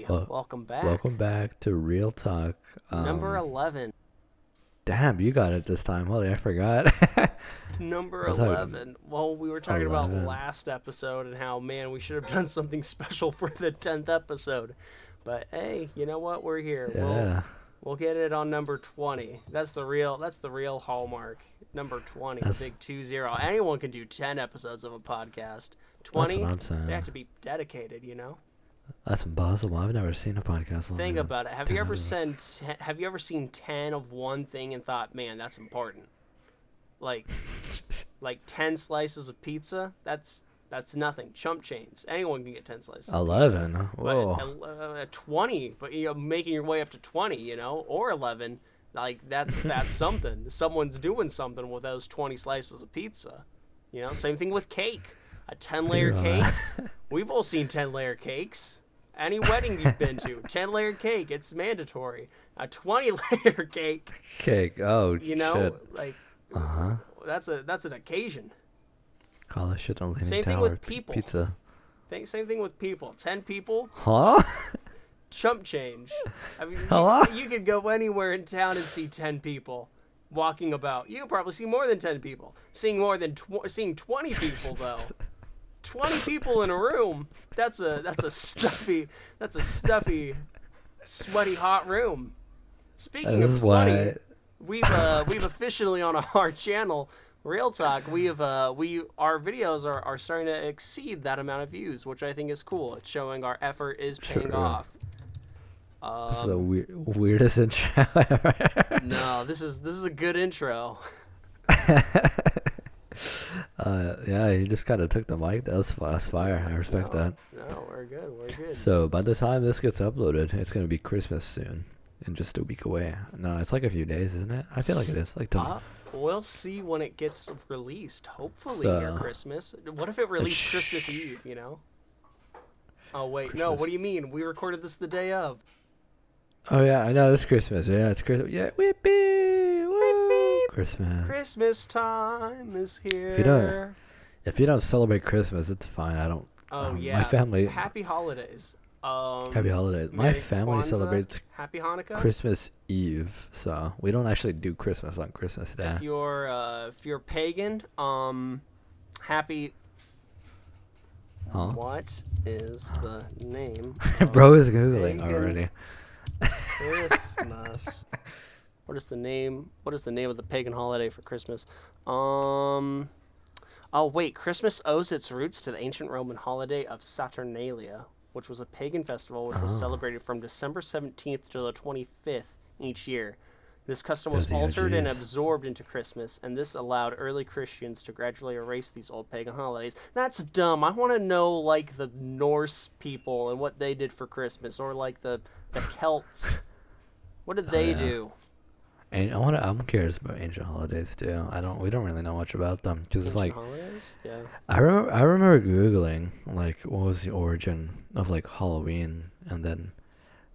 Welcome back. Welcome back to Real Talk. Number 11. Damn, you got it this time. Holy, I forgot. Number Was that 11. Well, we were talking about 11? last episode and how, man, we should have done something special for the 10th episode. But hey, you know what? We're here. Yeah. We'll get it on number 20. That's the real hallmark. Number 20, That's- big 2-0. Anyone can do 10 episodes of a podcast. 20, That's what I'm saying. they have to be dedicated, you know? That's impossible. I've never seen a podcast long Think enough. about it. Have you ever seen 10 of one thing and thought, man, that's important? Like 10 slices of pizza? That's nothing. Chump change. Anyone can get 10 slices. 11. Of pizza. Whoa. But 20, but you're making your way up to 20, you know, or 11. Like that's something. Someone's doing something with those 20 slices of pizza. You know, same thing with cake. A 10-layer Yeah. cake. We've all seen 10-layer cakes. Any wedding you've been to, 10-layer cake, it's mandatory. A 20-layer cake, Cake. Oh, you know, shit. like Uh-huh. that's an occasion. Call that shit the Leaning Same thing Tower with people. Pizza. Same thing with people. 10 people, Huh? chump change. I mean, Hello? you could go anywhere in town and see 10 people walking about. You could probably see more than 10 people. Seeing 20 people though. 20 people in a room. That's a stuffy, sweaty hot room. Speaking This of is 20, why. we've officially on our channel, Real Talk, our videos are starting to exceed that amount of views, which I think is cool. It's showing our effort is paying Sure. off. This is the weirdest intro ever. No, this is a good intro. Yeah, he just kind of took the mic. That's fire. I respect that. No, we're good. We're good. So by the time this gets uploaded, it's gonna be Christmas soon, and just a week away. No, it's like a few days, isn't it? I feel like it is. Like We'll see when it gets released. Hopefully So- near Christmas. What if it released Christmas Eve, you know? Oh, wait. No, Christmas. what do you mean? We recorded this the day of. Oh yeah, I know it's Christmas. Yeah, it's Christmas. Yeah, whippy, woo, Christmas. Christmas time is here. If you don't celebrate Christmas, it's fine. I don't. Oh, yeah. My family. Happy holidays. Happy holidays. My Merry family Kwanzaa, celebrates Happy Hanukkah. Christmas Eve, so we don't actually do Christmas on Christmas Day. If you're pagan, happy. Huh? What is the name? Bro is googling pagan already. Christmas. What is the name of the pagan holiday for Christmas? Oh wait, Christmas owes its roots to the ancient Roman holiday of Saturnalia, which was a pagan festival which was celebrated from December 17th to the 25th each year. This custom was Busy altered and OGs. absorbed into Christmas, and this allowed early Christians to gradually erase these old pagan holidays. That's dumb. I want to know, like, the Norse people and what they did for Christmas, or, like, the Celts. What did they yeah. do? And I'm curious about ancient holidays too. We don't really know much about them because it's Ancient like holidays? Yeah. I remember googling like what was the origin of like Halloween, and then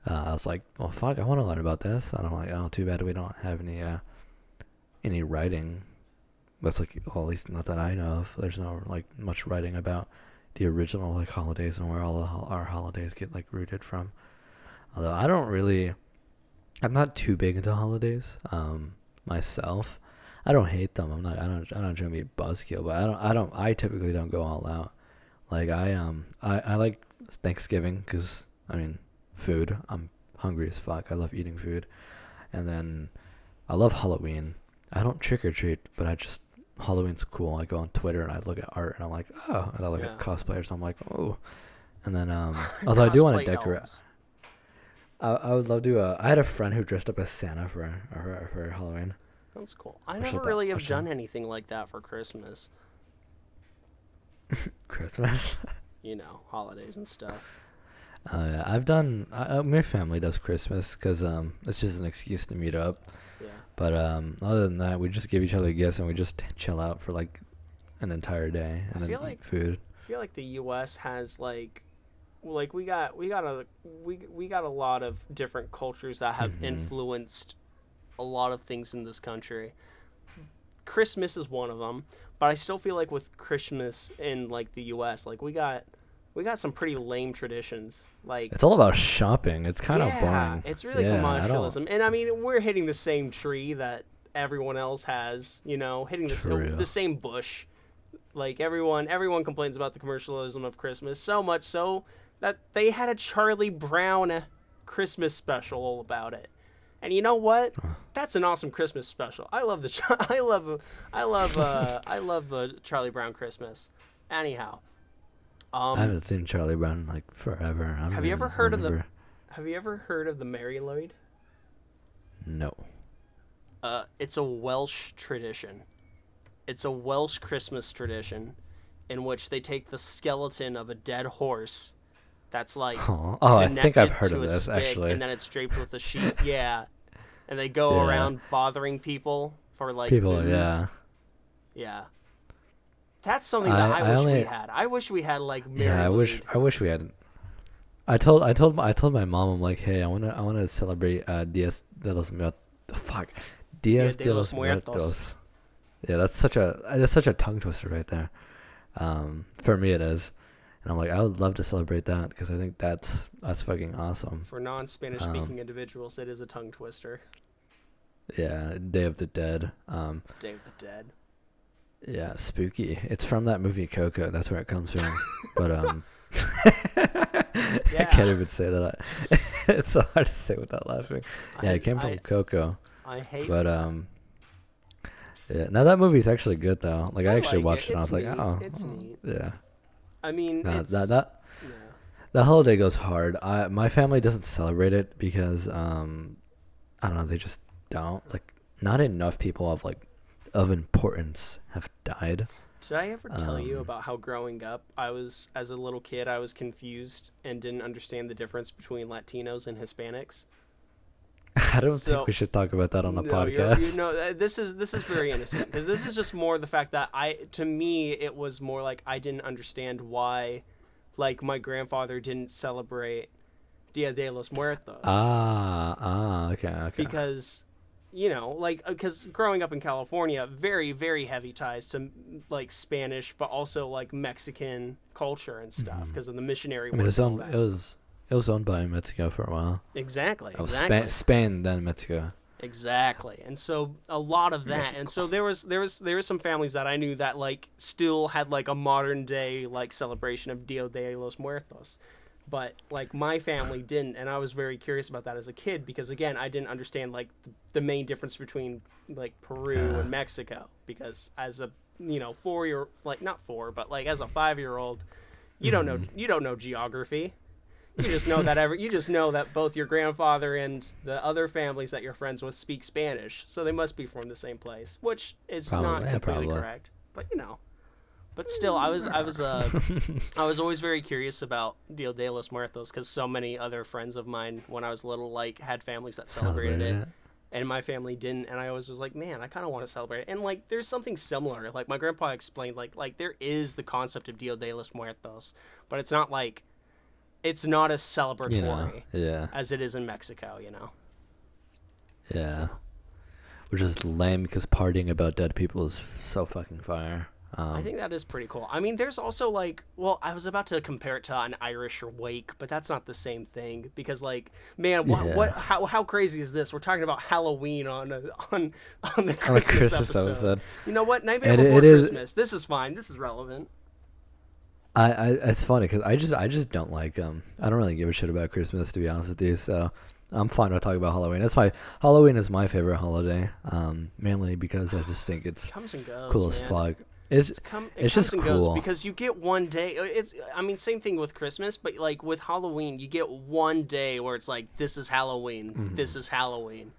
I was like, well, fuck, I want to learn about this. And I'm like, oh, too bad we don't have any writing. That's like, well, at least not that I know of. There's no like much writing about the original like holidays and where all our holidays get like rooted from. Although I'm not too big into holidays myself. I don't hate them. I'm not trying to be a buzzkill, but I typically don't go all out. Like I like Thanksgiving because I mean food. I'm hungry as fuck. I love eating food. And then I love Halloween. I don't trick or treat, but Halloween's cool. I go on Twitter and I look at art and I'm like, oh, and I look at cosplayers and I'm like, oh. And then although I do want to Cosplay decorate. elves. I would love to. I had a friend who dressed up as Santa for Halloween. That's cool. I Or never something. really Or have done something. anything like that for Christmas. Christmas. You know, holidays and stuff. Yeah, I've done. My family does Christmas because it's just an excuse to meet up. Yeah. But other than that, we just give each other gifts and we just chill out for like an entire day and I then feel eat like- food. I feel like the U.S. has like we got a lot of different cultures that have influenced a lot of things in this country. Christmas is one of them, but I still feel like with Christmas in like the U.S., like we got we got some pretty lame traditions. Like, It's all about shopping. It's kind of yeah, boring. it's really Yeah, I don't. commercialism. And I mean, we're hitting the same tree that everyone else has, you know, hitting True. the same bush. Like everyone complains about the commercialism of Christmas, so much so that they had a Charlie Brown Christmas special all about it. And you know what? That's an awesome Christmas special. I love I love the Charlie Brown Christmas. Anyhow, I haven't seen Charlie Brown in like forever. I don't have you ever even heard of the remember. Have you ever heard of the Mary Lloyd? No. It's a Welsh tradition. It's a Welsh Christmas tradition in which they take the skeleton of a dead horse that's like Oh, I think I've connected heard to of a this stick, actually. and then it's draped with a sheet. Yeah, and they go Yeah. around bothering people for like People, booze. yeah. Yeah. That's something that I I wish we only- had. I wish we had like Mary Yeah, Lloyd. I wish we had. I told my mom, I'm like, hey, I wanna celebrate Dias de los Muertos. Fuck, Dias de los Muertos. Yeah, that's such a tongue twister right there. For me it is, and I'm like, I would love to celebrate that because I think that's fucking awesome. For non-Spanish speaking individuals, it is a tongue twister. Yeah, Day of the Dead. Day of the Dead. Yeah, spooky. It's from that movie Coco. That's where it comes from. But I can't even say that. It's so hard to say without laughing. Yeah, it came from Coco. I hate But yeah. Now that movie's actually good though. Like I actually like watched it. it and I was like, It's oh, neat. It's neat. yeah. I mean, Nah, it's, that yeah. that holiday goes hard. My family doesn't celebrate it because I don't know. They just don't. Like, not enough people of importance have died. Did I ever tell you about how growing up, as a little kid, I was confused and didn't understand the difference between Latinos and Hispanics? I don't So- think we should talk about that on the No, podcast. this is very innocent because this is just more the fact that to me, it was more like I didn't understand why, like my grandfather didn't celebrate Dia de los Muertos. Okay. Because because growing up in California, very very heavy ties to like Spanish but also like Mexican culture and stuff because of the missionary I mean, work and all that. it was owned by Mexico for a while. Exactly. Oh, Spain, then Mexico. Exactly. And so a lot of that. And so there was some families that I knew that like still had like a modern day like celebration of Dia de los Muertos. But like my family didn't, and I was very curious about that as a kid because again, I didn't understand like the main difference between like Peru and Mexico because as a 4-year like not 4 but like as a 5-year-old, you don't know geography. You just know that both your grandfather and the other families that you're friends with speak Spanish, so they must be from the same place, which is not completely correct. But but still, I was always very curious about Dia de los Muertos because so many other friends of mine when I was little like had families that celebrated it. And my family didn't, and I always was like, man, I kind of want to celebrate it. And like, there's something similar. Like my grandpa explained, like there is the concept of Dia de los Muertos, but it's not as celebratory Yeah. as it is in Mexico, Yeah. Which is lame because partying about dead people is so fucking fire. I think that is pretty cool. I mean, there's also I was about to compare it to an Irish wake, but that's not the same thing because man, how crazy is this? We're talking about Halloween on the Christmas episode. You know what? Nightmare Before Christmas. This is fine. This is relevant. It's funny because I just don't like I don't really give a shit about Christmas, to be honest with you. So I'm fine with talking about Halloween. Halloween is my favorite holiday, mainly because I just think it's comes and goes, cool man. as fuck. It's just cool because you get one day. Same thing with Christmas, but like with Halloween, you get one day where it's like this is Halloween. Mm-hmm. This is Halloween.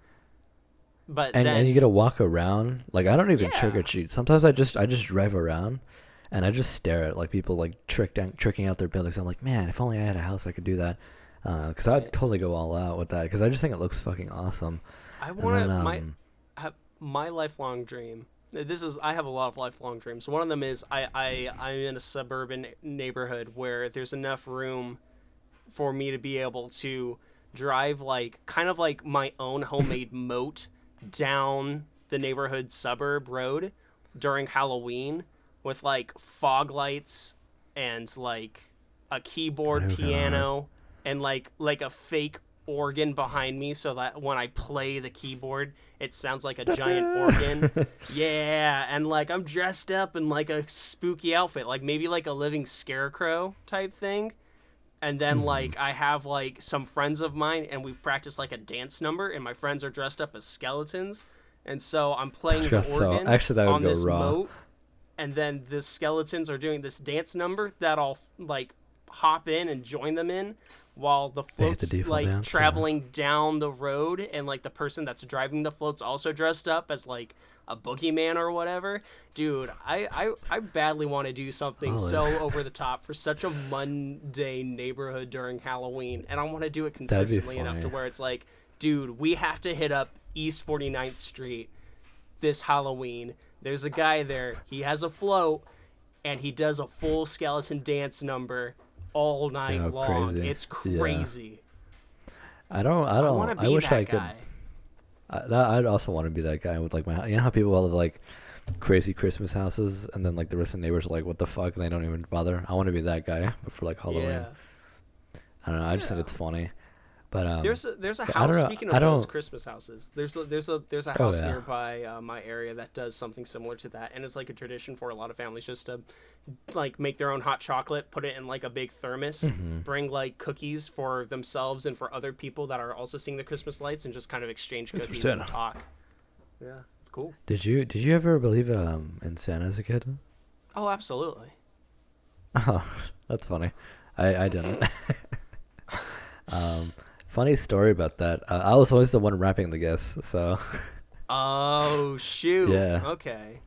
But and you get to walk around. Like I don't even trick or treat. Sometimes I just drive around. And I just stare at people like tricking out their buildings. I'm like, man, if only I had a house, I could do that. Because I'd totally go all out with that. Because I just think it looks fucking awesome. I want my lifelong dream. I have a lot of lifelong dreams. One of them is I'm in a suburban neighborhood where there's enough room for me to be able to drive kind of like my own homemade moat down the neighborhood suburb road during Halloween with fog lights and a keyboard, Kinda hard. piano, and like a fake organ behind me, so that when I play the keyboard, it sounds like a giant organ. Yeah, and like I'm dressed up in like a spooky outfit, like maybe like a living scarecrow type thing. And then like I have like some friends of mine, and we've practiced like a dance number, and my friends are dressed up as skeletons, and so I'm playing the organ Actually, that would on go this raw. moat, and then the skeletons are doing this dance number that I'll like hop in and join them in, while the They hit the float's default like dance, traveling down the road, and like the person that's driving the float's also dressed up as like a boogeyman or whatever. Dude, I badly want to do something Solid. so over the top for such a mundane neighborhood during Halloween, and I want to do it That'd be consistently enough to funny. where it's like, dude, we have to hit up East 49th Street this Halloween. There's a guy there. He has a float, and he does a full skeleton dance number all night Yeah, long. crazy. It's Yeah. crazy. I don't. I want to be wish that I could. guy. I'd also want to be that guy with like my. You know how people have like crazy Christmas houses, and then like the rest of the neighbors are like, "What the fuck?" and they don't even bother. I want to be that guy, but for like Halloween. Yeah. I don't know. I just think Yeah. it's funny. But There's a but I house. don't know. Speaking I of those don't. Christmas houses, there's a Oh house yeah. nearby my area that does something similar to that, and it's like a tradition for a lot of families just to like make their own hot chocolate, put it in like a big thermos, Mm-hmm. bring like cookies for themselves and for other people that are also seeing the Christmas lights, and just kind of exchange It's for cookies and Santa. talk. Yeah, it's cool. Did you ever believe in Santa as a kid? Oh, absolutely. Oh, that's funny. I didn't. Funny story about that. I was always the one wrapping the gifts, so Oh shoot. Yeah. Okay.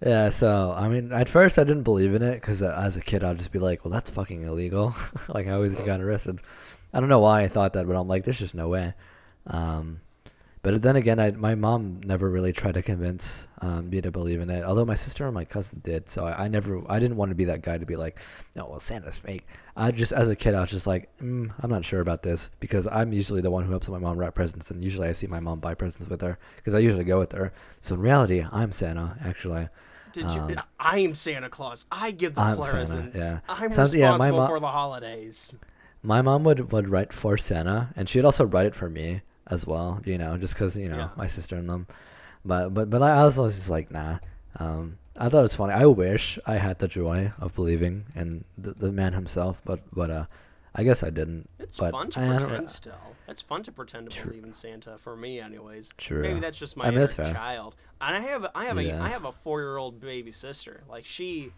yeah. So I mean, at first I didn't believe in it because as a kid I'd just be like, "Well, that's fucking illegal." Like I always got arrested. I don't know why I thought that, but I'm like, "There's just no way." Um, but then again, my mom never really tried to convince me to believe in it. Although my sister and my cousin did, so I didn't want to be that guy to be like, "No, well, Santa's fake." I just, as a kid, I was just like, I'm not sure about this because I'm usually the one who helps my mom wrap presents, and usually I see my mom buy presents with her because I usually go with her. So in reality, I'm Santa actually. Did you? I am Santa Claus. I give the I'm Santa, presents. yeah. I'm Sounds- responsible yeah, my mo- for the holidays. My mom would write for Santa, and she'd also write it for me as well. Just because Yeah. my sister and them. But I was always just like, nah. I thought it was funny. I wish I had the joy of believing in the man himself, but I guess I didn't. It's But fun to I don't- pretend still. It's fun to pretend to True. believe in Santa for me, anyways. True. Maybe that's just my I mean, inner that's fair. child. And I Yeah. have a 4-year-old baby sister. Like she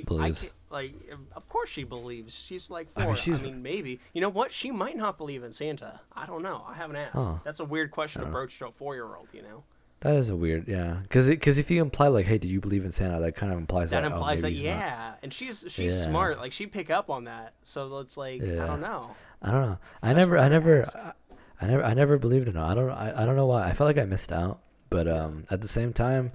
Believes. like of course she believes. She's like I 4. mean, I mean, maybe. You know what? She might not believe in Santa. I don't know. I haven't asked. Oh. That's a weird question to Oh. broach to a 4-year-old. That is a weird, yeah. Because if you imply like, hey, do you believe in Santa? That kind of implies That that. implies that maybe he's not. yeah, and she's Yeah. smart. Like she pick up on that. So it's like I Yeah. don't know. I don't know. I That's what I never believed in it. I don't know why. I felt like I missed out. But at the same time,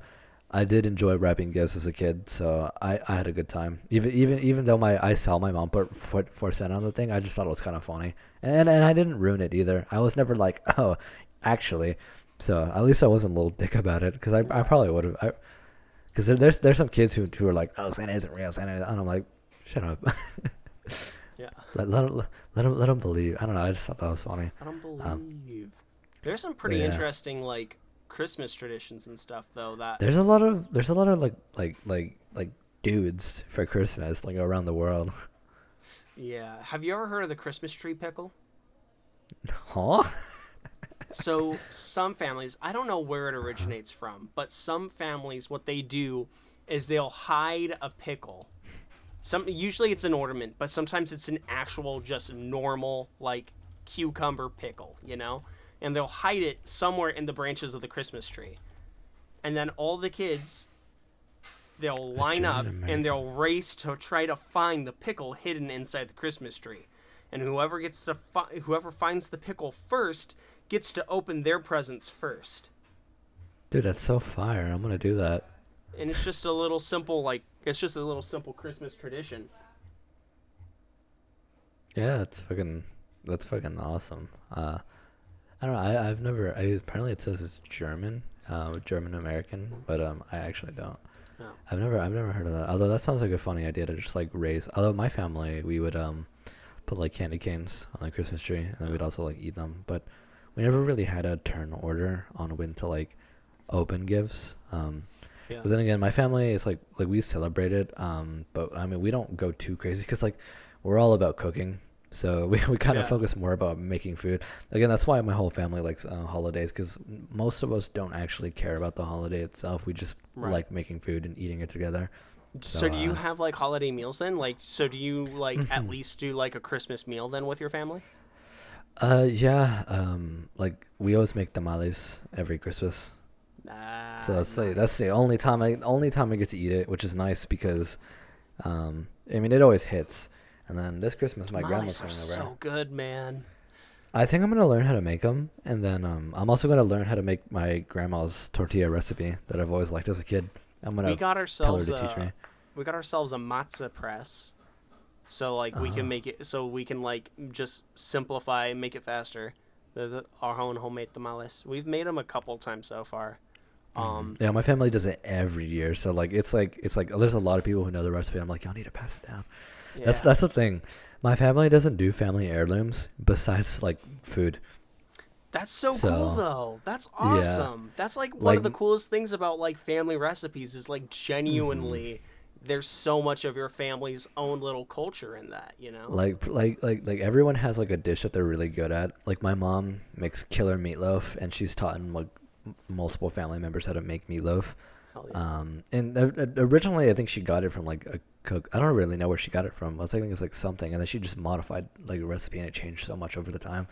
I did enjoy wrapping gifts as a kid, so I had a good time. Even though I saw my mom put for Santa on the thing, I just thought it was kind of funny, and I didn't ruin it either. I was never like, oh, actually. So at least I wasn't a little dick about it, because I probably would have. Because there's some kids who are like, oh, Santa isn't real, Santa, and I'm like, shut up. Yeah. Let them believe. I don't know. I just thought that was funny. I don't believe. There's some pretty Yeah. interesting like Christmas traditions and stuff though that There's a lot of like dudes for Christmas like around the world. yeah. Have you ever heard of the Christmas tree pickle? Huh? So some families, I don't know where it originates from, but some families what they do is they'll hide a pickle. Usually it's an ornament, but sometimes it's an actual just normal like cucumber pickle, and they'll hide it somewhere in the branches of the Christmas tree. And then all the kids, they'll line up American. and they'll race to try to find the pickle hidden inside the Christmas tree. And whoever whoever finds the pickle first gets to open their presents first. Dude, that's so fire. I'm gonna do that. And it's just a little simple Christmas tradition. Yeah, that's fucking awesome. I don't know. I've never. Apparently it says it's German, German American, but I actually don't. No. I've never heard of that. Although that sounds like a funny idea to just like raise. Although my family, we would put like candy canes on the Christmas tree, and then we'd also like eat them. But we never really had a turn order on when to like open gifts. Yeah. But then again, my family is like we celebrate it. But I mean, we don't go too crazy because like we're all about cooking. So we kind of Yeah. focus more about making food. Again, that's why my whole family likes holidays because most of us don't actually care about the holiday itself. We just Right. like making food and eating it together. So do you uh, have like holiday meals then? Like, so do you like at Mhm. least do like a Christmas meal then with your family? Yeah. Like we always make tamales every Christmas. Ah, So that's the only time I get to eat it, which is nice because, I mean, it always hits. And then this Christmas, my grandma's Tamales are coming over. so good, man. I think I'm gonna learn how to make them, and then I'm also gonna learn how to make my grandma's tortilla recipe that I've always liked as a kid. I'm We gonna got tell her ourselves to teach me. we got ourselves a matzo press. So like we can Oh. make it so we can like just simplify and make it faster. Our own homemade tamales. We've made them a couple times so far. Yeah, my family does it every year, so like it's like there's a lot of people who know the recipe. I'm like, y'all need to pass it down. Yeah. That's the thing. My family doesn't do family heirlooms besides like food. That's so cool So, though. That's yeah. awesome. That's like one of the Like- coolest things about like family recipes is like Mm-hmm. genuinely there's so much of your family's own little culture in that, you know? Like everyone has like a dish that they're really good at. Like my mom makes killer meatloaf, and she's taught like multiple family members how to make meatloaf. Hell yeah. And originally I think she got it from like a cook. I don't really know where she got it from. I was thinking it's like something, and then she just modified like a recipe, and it changed so much over the time.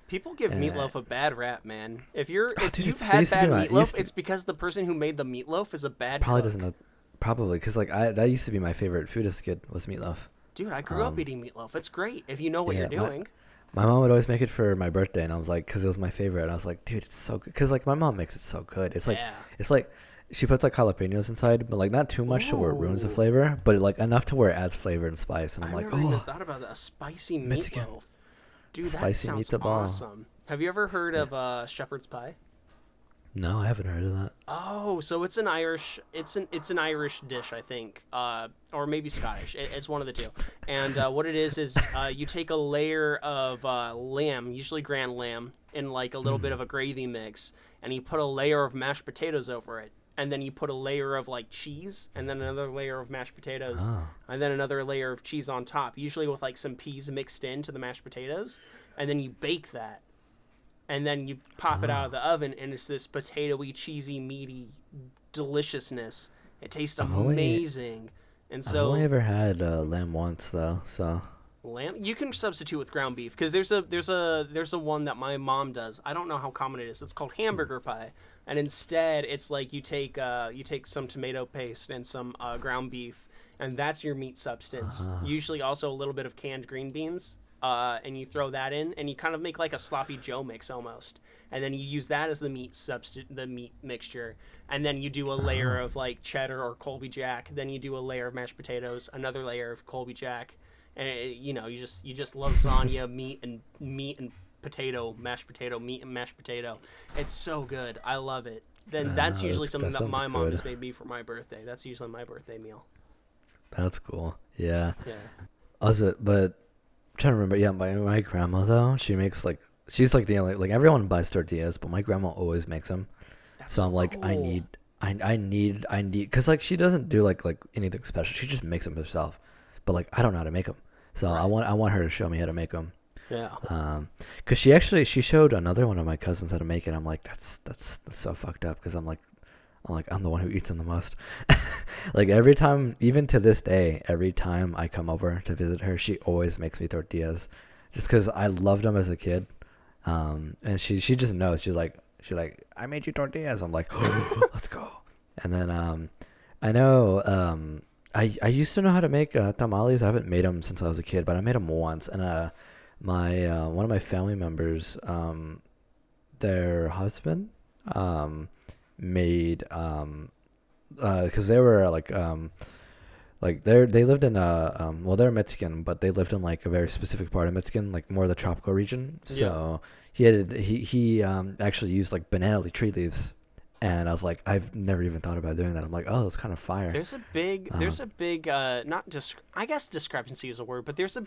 People give uh, meatloaf a bad rap, man. If you're Oh, if dude, you've they had used to bad do it. It meatloaf, used to- it's because the person who made the meatloaf is a bad Probably cook. doesn't know. Probably because like that used to be my favorite food as a kid was meatloaf. Dude, I grew up eating meatloaf. It's great if you know what yeah, you're doing. My mom would always make it for my birthday, and I was like, because it was my favorite. And I was like, dude, it's so good. Because like my mom makes it so good. It's like Yeah. it's like she puts like jalapenos inside, but like not too much to where it ruins the Ooh. flavor, but like enough to where it adds flavor and spice. And I'm I like, never even oh, thought about that. A spicy Mexican. meatloaf. Dude, that Spicy sounds meatball. awesome. Have you ever heard of shepherd's pie? no, I haven't heard of that. Oh, so it's an Irish it's an Irish dish, I think, or maybe Scottish. It's one of the two. And what it is you take a layer of lamb, usually grand lamb, in like a little bit of a gravy mix, and you put a layer of mashed potatoes over it, and then you put a layer of like cheese, and then another layer of mashed potatoes, Oh. and then another layer of cheese on top, usually with like some peas mixed into the mashed potatoes, and then you bake that. And then you pop it out of the oven, and it's this potatoey, cheesy, meaty deliciousness. It tastes I've only- amazing. And I've so only ever had lamb once though, so lamb, you can substitute with ground beef because there's a one that my mom does. I don't know how common it is. It's called hamburger pie, and instead it's like you take some tomato paste and some ground beef, and that's your meat substance. Usually also a little bit of canned green beans. And you throw that in, and you kind of make like a sloppy Joe mix almost, and then you use that as the meat mixture, and then you do a layer of like cheddar or Colby Jack, then you do a layer of mashed potatoes, another layer of Colby Jack, and you just lasagna meat and potato, mashed potato, meat and mashed potato. It's so good. I love it. Then that's usually something that that sounds my mom good. has made me for my birthday. That's usually my birthday meal. that's cool. Yeah. Yeah. Also, but I'm trying to remember. Yeah, my grandma though, she makes like she's like the only like everyone buys tortillas, but my grandma always makes them. That's So I'm like, I cool. need, because like she doesn't do like anything special. She just makes them herself. But like I don't know how to make them. So I want her to show me how to make them. Yeah. Cause she showed another one of my cousins how to make it. I'm like, that's so fucked up. Cause I'm the one who eats them the most. Like every time, even to this day, every time I come over to visit her, she always makes me tortillas, just cause I loved them as a kid. And she just knows. She's like, I made you tortillas. I'm like, oh, let's go. And then I know I used to know how to make tamales. I haven't made them since I was a kid, but I made them once. And my one of my family members, their husband, made because they were like they lived in well, they're Mexican, but they lived in like a very specific part of Mexican, like more of the tropical region. So he actually used like banana tree leaves And I was like, I've never even thought about doing that. I'm like, oh, it's kind of fire. There's a big, not just, I guess discrepancy is a word, but there's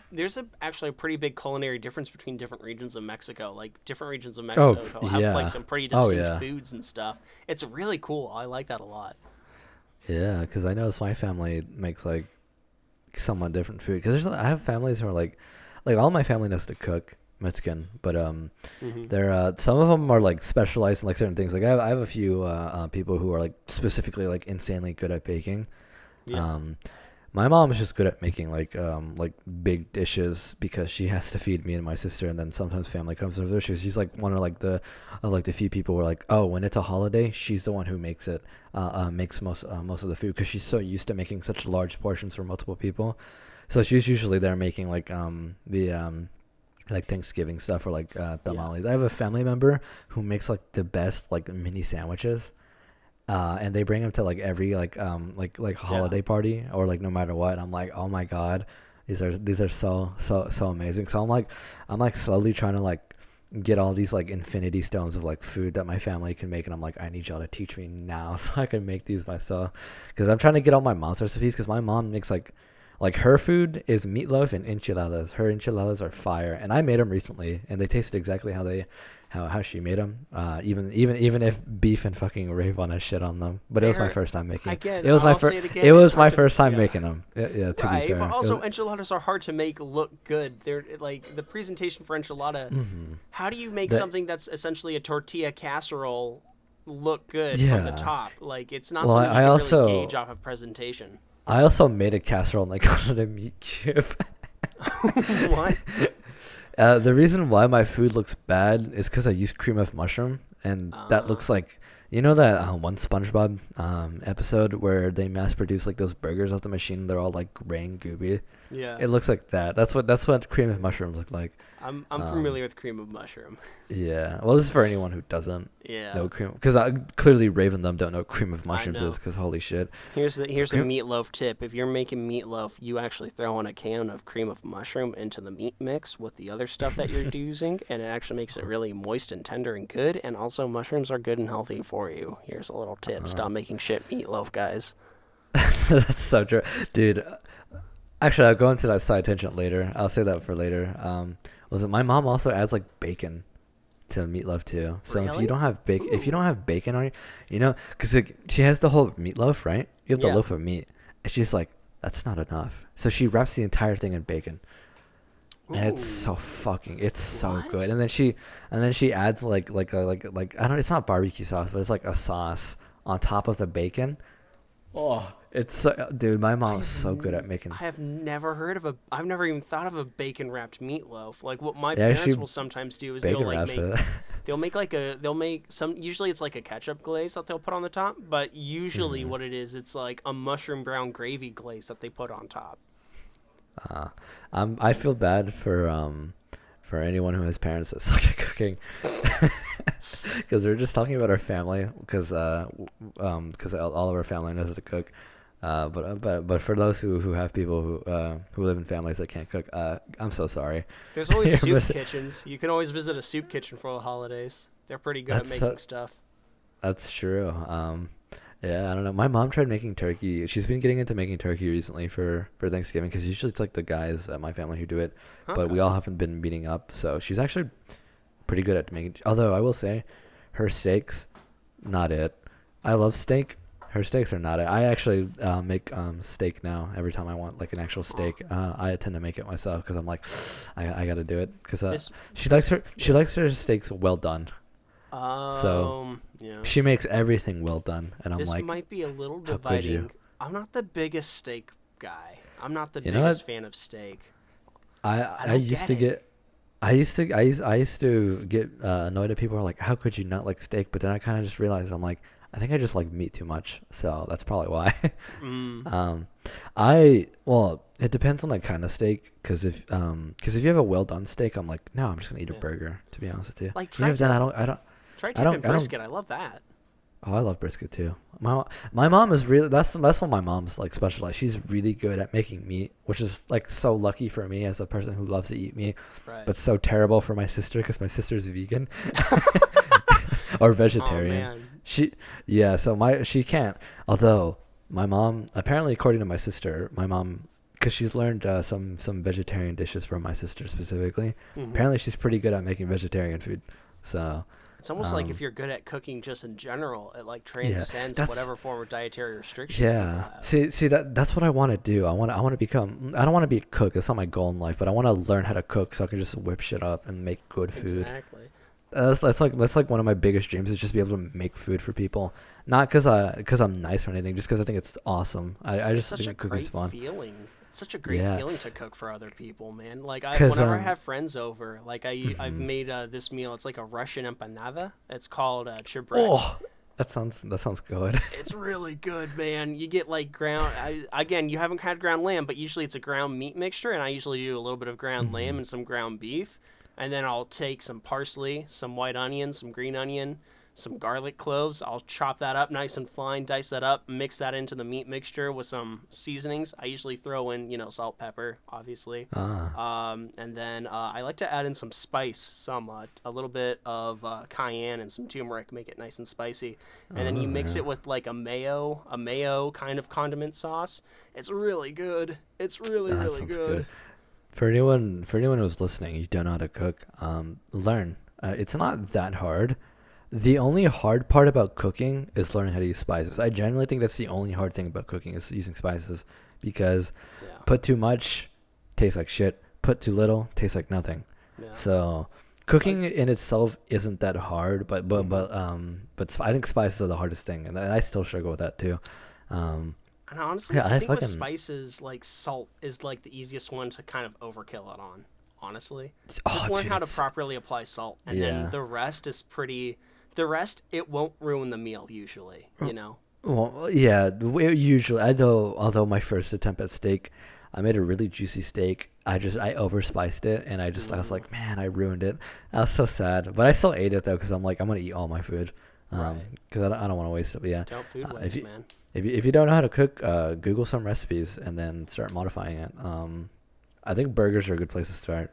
actually a pretty big culinary difference between different regions of Mexico. Like different regions of Mexico have yeah. like some pretty Oh, distinct yeah. foods and stuff. It's really cool. I like that a lot. Yeah, because I noticed my family makes like somewhat different food. Because I have families who are like all my family knows to cook Mexican, but Hmm. they're some of them are like specialized in like certain things. Like I have a few people who are like specifically like insanely good at baking. Yeah. My mom's just good at making like big dishes because she has to feed me and my sister, and then sometimes family comes over. She's like one of the few people where like, oh, when it's a holiday, she's the one who makes it, makes most of the food because she's so used to making such large portions for multiple people. So she's usually there making the like Thanksgiving stuff or like tamales. I have a family member who makes like the best like mini sandwiches. And they bring them to like every like holiday party or like no matter what. I'm like, oh my god, these are so amazing. So I'm like slowly trying to like get all these like infinity stones of like food that my family can make, and I'm like, I need y'all to teach me now so I can make these myself, because I'm trying to get all my mom's recipes, because my mom makes like her food is meatloaf and enchiladas. Her enchiladas are fire, and I made them recently, and they tasted exactly how she made them. Even if beef and fucking rave on a shit on them. But it was my first time making. Again, It was my I'll say first. again, It was it's my hard to- first time yeah. making them. Yeah, to be Right, fair. but It also was- enchiladas are hard to make look good. They're like the presentation for enchilada. Mhm. How do you make That- something that's essentially a tortilla casserole look good from the Yeah. top? Like it's not Well, something you I can also- really gauge off of presentation. I also made a casserole and I got it a meat cube. What? The reason why my food looks bad is because I use cream of mushroom, and that looks like, you know, that one SpongeBob episode where they mass produce like those burgers off the machine. They're all like gray and gooby. Yeah, It looks like that. That's what cream of mushrooms look like. I'm familiar with cream of mushroom. Yeah. Well, this is for anyone who doesn't Yeah. know cream, because clearly Raven them don't know what cream of mushrooms know. is. Because holy shit. Here's a Cream- meatloaf tip. If you're making meatloaf, you actually throw in a can of cream of mushroom into the meat mix with the other stuff that you're using, and it actually makes it really moist and tender and good. And also, mushrooms are good and healthy for you. Here's a little tip: stop making shit meatloaf, guys. That's so true, dude. Actually, I'll go into that side tangent later. I'll say that for later. My mom also adds like bacon to meatloaf too. So if Really? you don't have bacon on you know, because she has the whole meatloaf, right? You have the Yeah. loaf of meat, and she's like, that's not enough. So she wraps the entire thing in bacon, and it's so it's so What? good. And then she adds like I don't. It's not barbecue sauce, but it's like a sauce on top of the bacon. Oh, it's so, dude. My mom is so good at making. I have never heard of I've never even thought of a bacon wrapped meatloaf. Like what my Yeah, parents she will sometimes do is Bacon they'll like wraps make it. they'll make some, usually it's like a ketchup glaze that they'll put on the top, but usually Mm-hmm. what it is, it's like a mushroom brown gravy glaze that they put on top. I feel bad for anyone who has parents that suck at cooking, because we're just talking about our family, because all of our family knows how to cook. But for those who have people who live in families that can't cook, I'm so sorry. There's always You're soup missing- kitchens. You can always visit a soup kitchen for the holidays. They're pretty good That's at so- making stuff. That's true. Yeah, I don't know. My mom tried making turkey. She's been getting into making turkey recently for Thanksgiving, because usually it's like the guys at my family who do it, but we all haven't been meeting up. So she's actually pretty good at making. Although I will say, her steaks, not it. I love steak. Her steaks are not it. I actually make steak now every time I want like an actual steak. I tend to make it myself because I'm like, I got to do it, because This- she likes her steaks well done. Yeah. She makes everything well done, and I'm This like, might be a little how could you? dividing. I'm not the biggest steak guy. I'm not the You know biggest what? fan of steak. I don't used get to it. get. I used to get annoyed at people who are like, how could you not like steak? But then I kind of just realized, I'm like, I think I just like meat too much, so that's probably why. Mm. It depends on the kind of steak, because if you have a well done steak, I'm like, no, I'm just gonna eat a Yeah. burger, to be honest with you. Like Even if then, tri-tip. I don't. Tri-tip don't- and I don't- brisket. I love that. Oh, I love brisket too. My mom is really that's what my mom's like specialized. She's really good at making meat, which is like so lucky for me as a person who loves to eat meat, Right. but so terrible for my sister because my sister's vegan or Oh vegetarian. man, She, yeah. So she can't. Although my mom, apparently, according to my sister, my mom, because she's learned some vegetarian dishes from my sister specifically. Hmm. Apparently, she's pretty good at making vegetarian food. So It's almost like if you're good at cooking just in general, it like yeah, transcends that's whatever form of dietary restrictions people yeah. have. See that's what I want to do. I want to become. I don't want to be a cook. That's not my goal in life. But I want to learn how to cook so I can just whip shit up and make good food. Exactly. That's like one of my biggest dreams is just be able to make food for people. Not because I'm nice or anything, just because I think it's awesome. I It's just such a think cooking's great fun. feeling. It's such a great Yeah, feeling to cook for other people, man. Like because whenever I have friends over, like I've mhm. made this meal. It's like a Russian empanada. It's called chibrek. Oh, that sounds good. It's really good, man. You get like ground. Again, you haven't had ground lamb, but usually it's a ground meat mixture, and I usually do a little bit of ground lamb Hmm. and some ground beef, and then I'll take some parsley, some white onion, some green onion, some garlic cloves. I'll chop that up nice and fine, dice that up, mix that into the meat mixture with some seasonings. I usually throw in, salt, pepper, obviously. Ah, And then I like to add in some spice, a little bit of cayenne and some turmeric, make it nice and spicy. And then you mix yeah. it with like a mayo kind of condiment sauce. It's really good. It's really That really sounds good. good. For anyone who's listening, you don't know how to cook. Learn. It's not that hard. The only hard part about cooking is learning how to use spices. I genuinely think that's the only hard thing about cooking is using spices, because Yeah, put too much, tastes like shit. Put too little, tastes like nothing. yeah. So Like, cooking in itself isn't that hard, hmm I think spices are the hardest thing, and I still struggle with that too. Um, and honestly, yeah, I I think with fucking spices, like salt is like the easiest one to kind of overkill it on. Honestly, oh just learn dude, how to it's properly apply salt, and then yeah. the rest is pretty. The rest, it won't ruin the meal usually. Well, yeah. Usually, although my first attempt at steak, I made a really juicy steak. I overspiced it, and I was Mm, like, man, I ruined it. I was so sad, but I still ate it though because I'm like, I'm gonna eat all my food, right. because I don't want to waste it. But yeah, Don't food if waste, you man. if you don't know how to cook, Google some recipes and then start modifying it. I think burgers are a good place to start,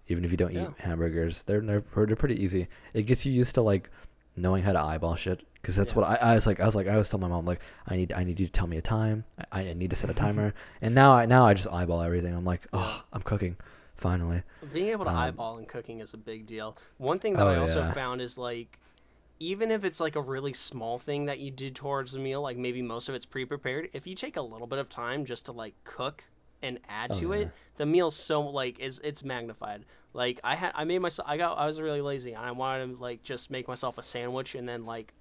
even if you don't eat Yeah. hamburgers. They're pretty easy. It gets you used to like knowing how to eyeball shit, because that's Yeah. what I always tell my mom, like, I need you to tell me a time. I need to set a timer, and now I just eyeball everything. I'm like, Yeah. oh, I'm cooking finally. Being able to Um, eyeball in cooking is a big deal. One thing that oh I also yeah. found is like, even if it's like a really small thing that you did towards the meal, like maybe most of it's pre-prepared, if you take a little bit of time just to like cook and add Oh to yeah. it, the meal's so like is it's magnified. Like I made myself I was really lazy and I wanted to like just make myself a sandwich and then like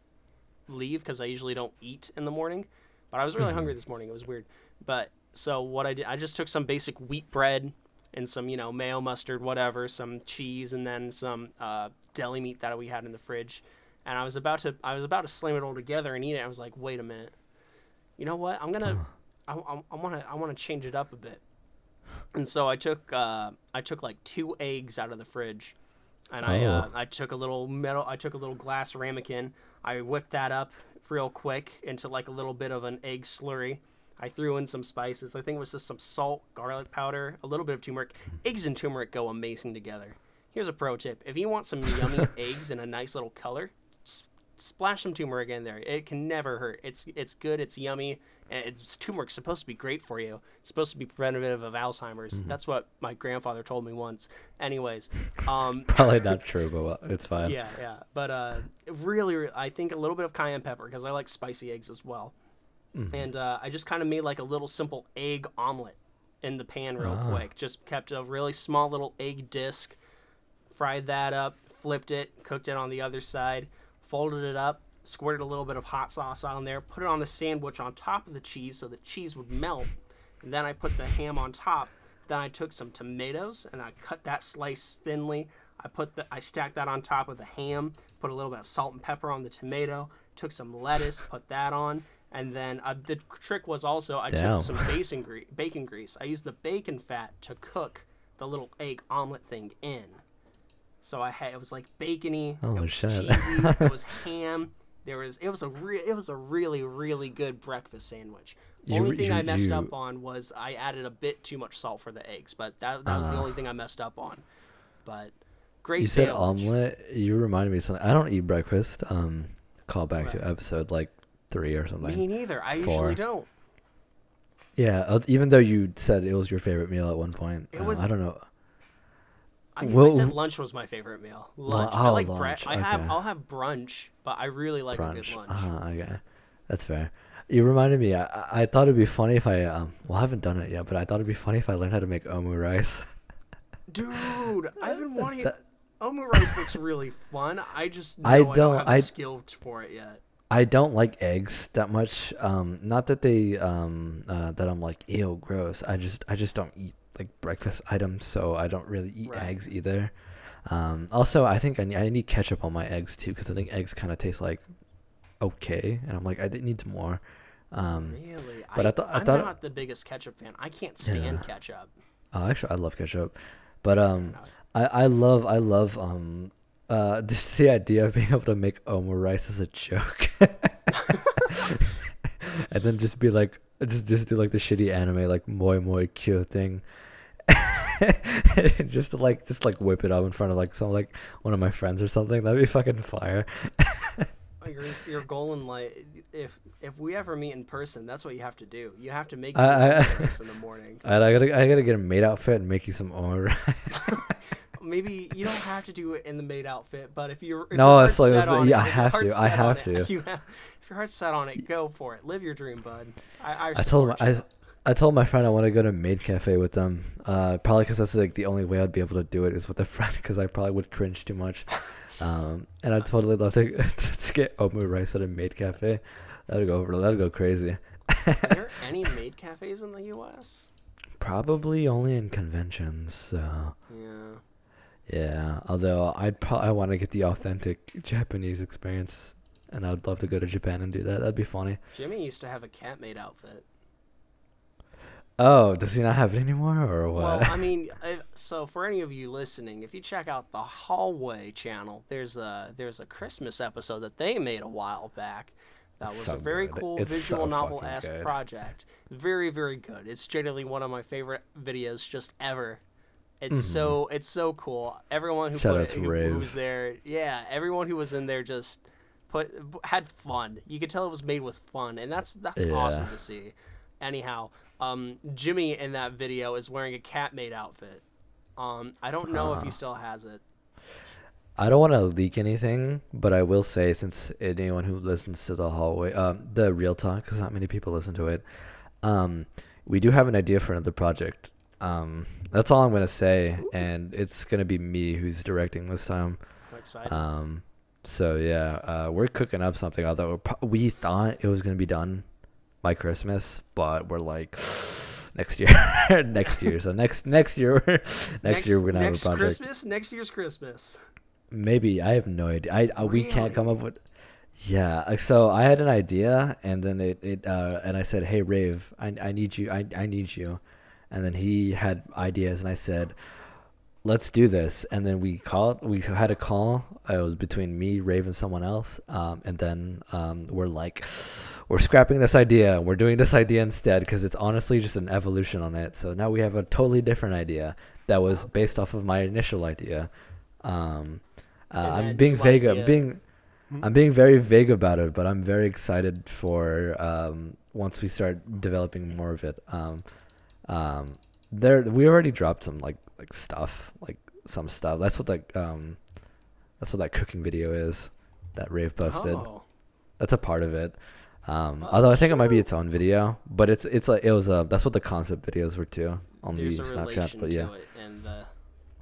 leave because I usually don't eat in the morning. But I was really Hmm. hungry this morning. It was weird. But so what I did, I just took some basic wheat bread and some, mayo, mustard, whatever, some cheese, and then some deli meat that we had in the fridge. And I was about to slam it all together and eat it. I was like, wait a minute. You know what? Oh. I want to change it up a bit. And so I took like 2 eggs out of the fridge, and Oh. I took a little glass ramekin. I whipped that up real quick into like a little bit of an egg slurry. I threw in some spices. I think it was just some salt, garlic powder, a little bit of turmeric. Eggs and turmeric go amazing together. Here's a pro tip: if you want some yummy eggs and a nice little color, splash some turmeric in there. It can never hurt. It's good. It's yummy. And turmeric's supposed to be great for you. It's supposed to be preventative of Alzheimer's. Mhm. That's what my grandfather told me once. Anyways, Probably not true, but it's fine. yeah, yeah. But really, I think a little bit of cayenne pepper because I like spicy eggs as well. Hmm. And I just kind of made like a little simple egg omelet in the pan real Ah. quick. Just kept a really small little egg disc, fried that up, flipped it, cooked it on the other side, folded it up, squirted a little bit of hot sauce on there, put it on the sandwich on top of the cheese so the cheese would melt. And then I put the ham on top. Then I took some tomatoes and I cut that slice thinly. I stacked that on top of the ham, put a little bit of salt and pepper on the tomato, took some lettuce, put that on, and then the trick was also I Damn. took some bacon grease. I used the bacon fat to cook the little egg omelet thing in. So it was like bacony, it Holy was shit. cheesy, it was ham. It was a really really good breakfast sandwich. You Only thing I messed up you on was I added a bit too much salt for the eggs, but that was the only thing I messed up on. But you great said sandwich. omelet. You reminded me of something. I don't eat breakfast. call back to Right. episode like 3 or something. Me neither. I 4. usually don't. Yeah, even though you said it was your favorite meal at one point, It was. I don't know. I Well, said lunch was my favorite meal. Lunch. I oh, like lunch, bread. okay. I'll have brunch, but I really like a good Brunch. lunch. Okay, that's fair. You reminded me. I thought it'd be funny if I well, I haven't done it yet, but I thought it'd be funny if I learned how to make omu rice. Dude, I've been wanting. That- Omu rice looks really fun. I just know I I don't- don't have the I- skill for it yet. I don't like eggs that much. Not that they that I'm like ew gross. I just don't eat like breakfast items, so I don't really eat Right. eggs either. Also, I think I need ketchup on my eggs too, because I think eggs kind of taste like okay, and I'm like I need more. Really? but I I'm thought- not the biggest ketchup fan. I can't stand Yeah. ketchup. Actually, I love ketchup, but No. I love just the idea of being able to make omu rice as a joke, and then just be like just do like the shitty anime like moi moi kyo thing, just to like whip it up in front of like one of my friends or something. That'd be fucking fire. Your goal in life, if we ever meet in person, that's what you have to do. You have to make I- rice in the morning. I gotta get a maid outfit and make you some omu rice. Maybe you don't have to do it in the maid outfit, but if you're No, your it's heart's like- set on yeah, it, I if your have heart's to, I set on have it, to. if your heart's set on it, go for it. Live your dream, bud. I told him I told my friend I want to go to Maid Cafe with them. Probably because that's like the only way I'd be able to do it is with a friend, because I probably would cringe too much. And I'd totally love to to get omu rice at a Maid Cafe. That'd go crazy. Are there any maid cafes in the U.S.? Probably only in conventions. So Yeah. yeah. Although I want to get the authentic Japanese experience, and I'd love to go to Japan and do that. That'd be funny. Jimmy used to have a cat maid outfit. Oh, does he not have it anymore, or what? Well, I mean, so for any of you listening, if you check out the Hallway channel, there's a Christmas episode that they made a while back. That was So a very good. cool It's so visual fucking novel-esque good. project. Very, very good. It's genuinely one of my favorite videos just ever. It's so cool. Everyone who Mm-hmm. Shout put out it, to who Rave. was there, yeah, everyone who was in there just had fun. You could tell it was made with fun, and that's Yeah. awesome to see. Anyhow, Jimmy in that video is wearing a cat maid outfit. I don't know if he still has it. I don't want to leak anything, but I will say, since anyone who listens to the hallway, the real talk, because not many people listen to it, we do have an idea for another project. That's all I'm gonna say, and it's gonna be me who's directing this time. I'm excited. So yeah, we're cooking up something. Although we thought it was gonna be done by Christmas, but we're like next year, next year. So next year, next year we're gonna have a project. Christmas, next year's Christmas. Maybe, I have no idea. We can't come Really? up with. Yeah, so I had an idea, and then and I said, "Hey, Rave, I need you. I need you," and then he had ideas, and I said, "Let's do this." And then we had a call. It was between me, Rave, and someone else. And then we're like, we're scrapping this idea. We're doing this idea instead, because it's honestly just an evolution on it. So now we have a totally different idea that was based off of my initial idea. I'm that being new vague. idea- I'm being very vague about it, but I'm very excited for once we start developing more of it. We already dropped some like stuff, like some stuff. That's what that cooking video is that Rave posted. Oh, That's a part of it. Although I think it might be its own video, but it's like it was that's what the concept videos were too on there's the a Snapchat. relation But yeah. to it, and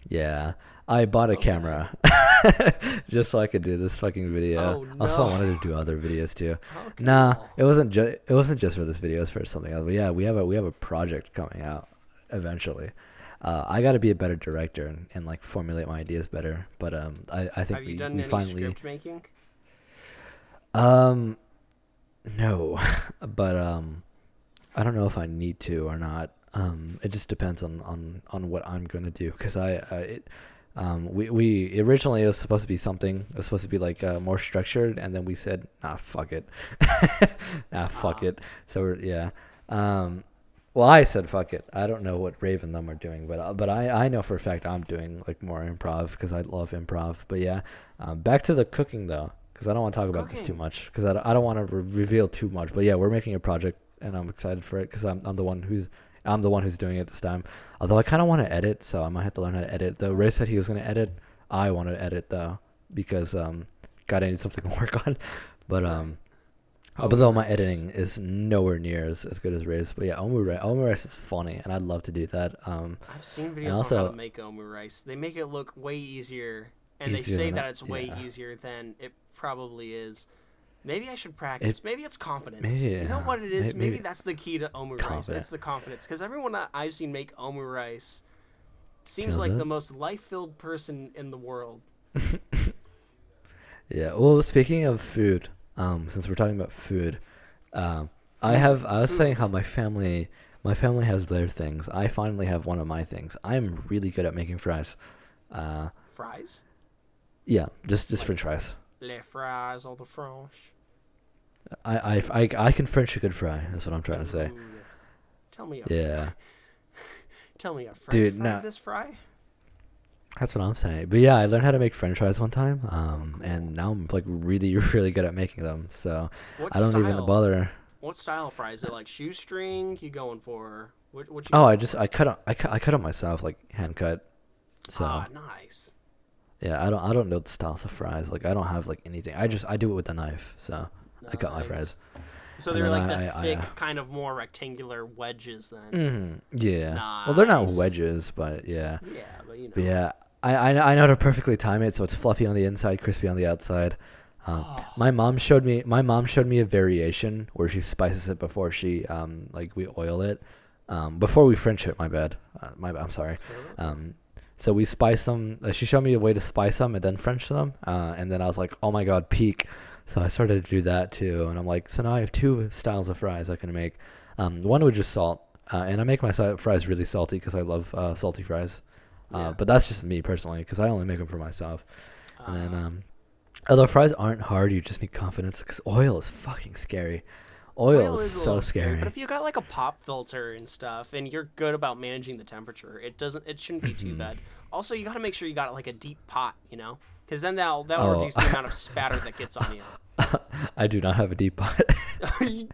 Yeah, I bought a Okay. camera just so I could do this fucking video. Oh, Also, I no. wanted to do other videos too. how Nah, cool. it wasn't just for this video. It was for something else. But yeah, we have a project coming out eventually. I got to be a better director and like formulate my ideas better. But I think Have you we done we any finally script making? no, but I don't know if I need to or not. It just depends on what I'm gonna do, because we originally it was supposed to be something. It was supposed to be like more structured, and then we said, fuck it, fuck it. So yeah. Well, I said fuck it. I don't know what Rave and them are doing, but I know for a fact I'm doing like more improv, because I love improv. But yeah, back to the cooking though, because I don't want to talk about this too Cooking. much because I don't want to reveal too much. But yeah, we're making a project and I'm excited for it because I'm the one who's doing it this time. Although I kind of want to edit, so I might have to learn how to edit. The Ray said he was gonna edit. I want to edit though because God, I need something to work on. But but though my Rice. editing is nowhere near as good as Ray's. But yeah, omu rice is funny, and I'd love to do that. I've seen And videos on how also to make omu rice. They make it look way easier, and they easier say than that that. it's way Yeah, easier than it probably is. Maybe I should it practice. Maybe it's confidence. maybe You know what it is? Maybe maybe that's the key to omu rice. confident It's the confidence. Because everyone that I've seen make omu rice seems kills like it. the most life-filled person in the world. Yeah. Well, speaking of food, since we're talking about food, I was saying Food. how my family has their things. I finally have one of my things. I'm really good at making fries. Uh, Fries? yeah, just Like French fries. les fries or the French? I can French a good fry. That's what I'm trying to say. Dude. Tell me a Yeah, tell me a French dude. fry No, this fry? that's what I'm saying. But yeah, I learned how to make French fries one time. Oh, And cool. now I'm like really really good at making them. So What I don't even style? bother. What style fry? Is it like shoestring? You going for? What you Oh, going for? I cut them myself, like hand cut. So Ah, nice. yeah, I don't know the styles of fries. Like I don't have like anything. I do it with a knife. So I cut my Nice. fries. So And they're then like the I thick, kind of more rectangular wedges then. Yeah. Well, they're not Nice. wedges, but yeah. Yeah, but you But know. yeah, I know how to perfectly time it so it's fluffy on the inside, crispy on the outside. Oh, My mom showed me a variation where she spices it before she like we oil it. Before we French it, my bad. I'm sorry. So we spice them. She showed me a way to spice them and then French them. And then I was like, oh my god, peak. So I started to do that too. And I'm like, so now I have two styles of fries I can make. One with just salt. And I make my fries really salty because I love salty fries. yeah. But that's just me personally because I only make them for myself. And then Uh, although fries aren't hard, you just need confidence because oil is fucking scary. Oil is a so little scary, scary. but if you got like a pop filter and stuff, and you're good about managing the temperature, it shouldn't be too bad. Also, you got to make sure you got like a deep pot, you know, because then that'll Oh. reduce the amount of spatter that gets on you. I do not have a deep pot. you,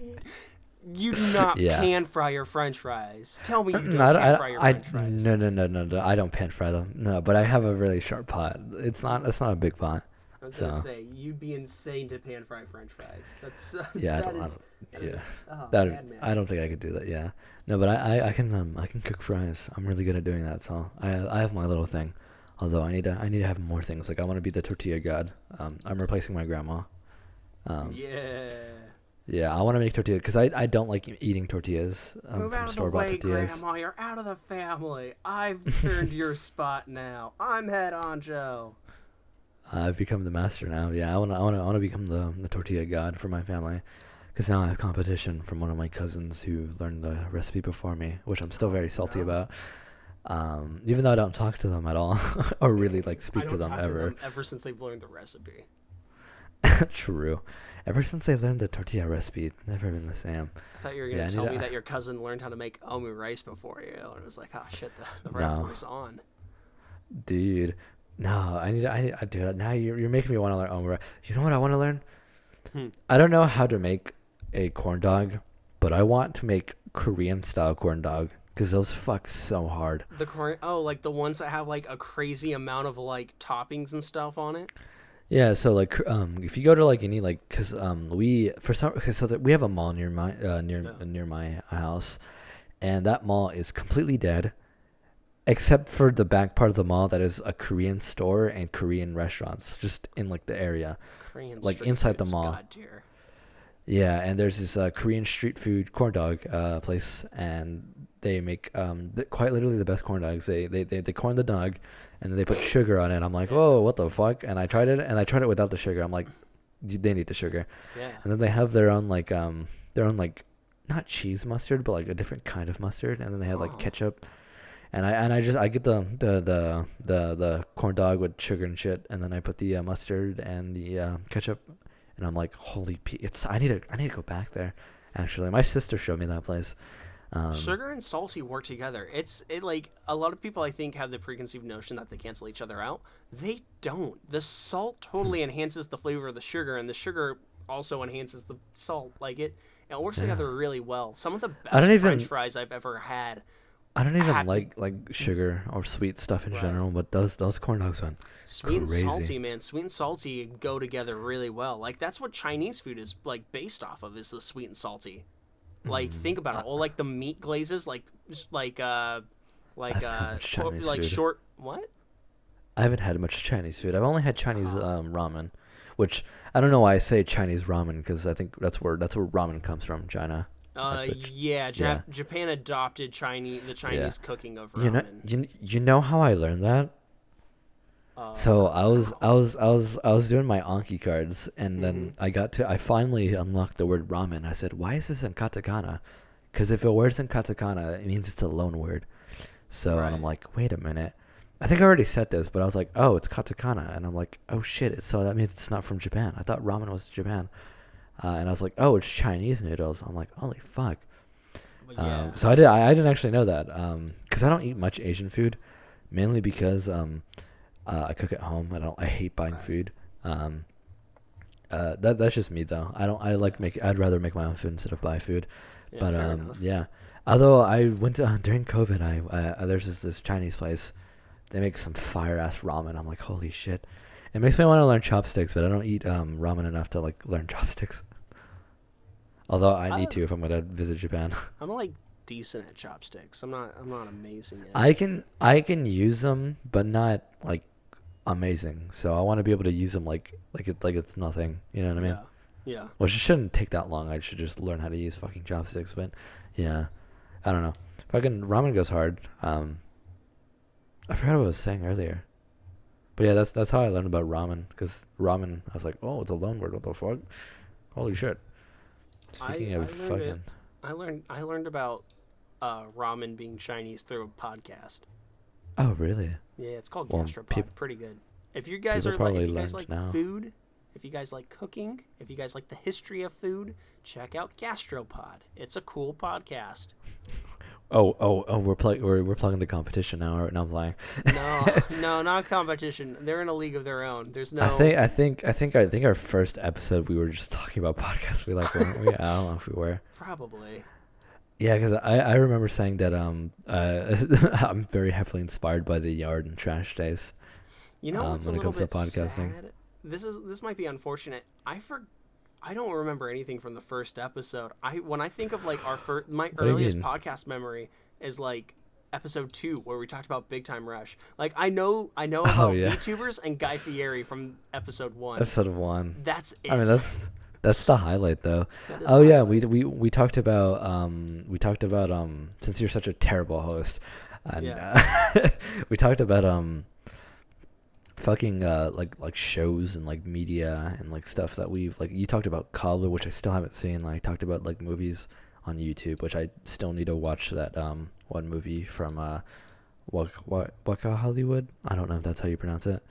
you do not Yeah. pan fry your French fries. Tell me you don't No, pan fry your French fries. no. I don't pan fry them. No, but I have a really sharp pot. It's not a big pot. I was gonna So. say you'd be insane to pan fry French fries. That's Yeah, that is yeah. oh, That madman. I don't think I could do that. Yeah. No, but I can cook fries. I'm really good at doing that. So I have my little thing. Although I need to have more things. Like I want to be the tortilla god. I'm replacing my grandma. Yeah. Yeah, I want to make tortillas because I don't like eating tortillas Move from out of the store-bought way, tortillas. Grandma. You're out of the family. I've turned your spot now. I'm head honcho. I've become the master now. Yeah, I want to become the tortilla god for my family, because now I have competition from one of my cousins who learned the recipe before me, which I'm still very salty no. about. Even though I don't talk to them at all or really like I speak to don't them talk ever. to them ever since they've learned the recipe. True. Ever since I learned the tortilla recipe, it's never been the same. I thought you were Yeah, gonna I tell need me to- that your cousin learned how to make omu rice before you, and it was like, oh shit, the No. rivalry's on. Dude, no, dude, now you're making me want to learn omu. You know what I want to learn? Hmm. I don't know how to make a corn dog, but I want to make Korean style corn dog because those fuck so hard. The corn, like the ones that have like a crazy amount of like toppings and stuff on it. Yeah, so like if you go to like any like cuz we for some cause so that we have a mall near my near my house, and that mall is completely dead except for the back part of the mall that is a Korean store and Korean restaurants just in like the area. Korean Like, street inside the foods, mall. God dear. Yeah, and there's this Korean street food corn dog place, and they make quite literally the best corn dogs. They corn the dog, and then they put sugar on it. I'm like, whoa, what the fuck? And I tried it without the sugar. I'm like, they need the sugar. Yeah. And then they have their own like not cheese mustard, but like a different kind of mustard. And then they have like Oh. ketchup. And I get the corn dog with sugar and shit, and then I put the mustard and the ketchup, and I'm like, holy it's I need to go back there. Actually, my sister showed me that place. Sugar and salty work together. It like a lot of people I think have the preconceived notion that they cancel each other out. They don't. The salt totally enhances the flavor of the sugar, and the sugar also enhances the salt. Like it works Yeah. together really well. Some of the I don't best even French fries I've ever had. I don't even had- like sugar or sweet stuff in Right. general, but those corn dogs one. Sweet Crazy. and salty, man. Sweet and salty go together really well. Like that's what Chinese food is like based off of is the sweet and salty. Like think about it. All like the meat glazes, like I've had much Chinese like food. short what? I haven't had much Chinese food. I've only had Chinese Oh. ramen, which I don't know why I say Chinese ramen because I think that's where ramen comes from, China. That's a Yeah, yeah. Japan adopted the Chinese cooking of You know, ramen. you know how I learned that? So I was doing my Anki cards, and then I finally unlocked the word ramen. I said, "Why is this in katakana?" Because if a word's in katakana, it means it's a loan word. So and I'm Right. like, wait a minute. I think I already said this, but I was like, oh, it's katakana, and I'm like, oh shit. So that means it's not from Japan. I thought ramen was Japan, and I was like, oh, it's Chinese noodles. I'm like, holy fuck. But yeah. So I didn't actually know that because I don't eat much Asian food, mainly because I cook at home. I hate buying Right. food. That's just me though. I'd rather make my own food instead of buy food. Yeah, But fair enough. yeah. Although I went to during COVID, there's this Chinese place. They make some fire ass ramen. I'm like, holy shit. It makes me want to learn chopsticks, but I don't eat ramen enough to like learn chopsticks. Although I need to if I'm gonna visit Japan. I'm like decent at chopsticks. I'm not amazing at it. I can use them, but not like amazing. So I want to be able to use them like it's nothing. You know what I mean? Yeah. Which it shouldn't take that long. I should just learn how to use fucking chopsticks. But yeah, I don't know. Fucking ramen goes hard. I forgot what I was saying earlier. But yeah, that's how I learned about ramen. Because ramen, I was like, oh, it's a loan word. What the fuck? Holy shit. Speaking I of learned it. fucking. I learned about ramen being Chinese through a podcast. Oh really? Yeah, it's called Well, Gastropod. Pretty good. If you guys people if probably you guys learned like now. food, if you guys like cooking, if you guys like the history of food, check out Gastropod. It's a cool podcast. Oh, we're plugging the competition now. Or, no, I'm lying. No, not competition. They're in a league of their own. There's no. I think our first episode we were just talking about podcasts. We like weren't we? I don't know if we were. Probably. Yeah, because I remember saying that I'm very heavily inspired by the Yard and Trash days. You know what's when a it little comes to bit podcasting. sad? This might be unfortunate. I don't remember anything from the first episode. When I think of like my do you earliest mean? podcast memory is like episode 2 where we talked about Big Time Rush. Like I know about yeah. VTubers and Guy Fieri from episode 1. Episode 1. That's it. I mean that's the highlight though. That is Oh the yeah, highlight. we talked about since you're such a terrible host, and Yeah. we talked about fucking like shows and like media and like stuff that we've like you talked about Cobbler, which I still haven't seen. Like talked about like movies on YouTube, which I still need to watch that one movie from Waka Hollywood. I don't know if that's how you pronounce it.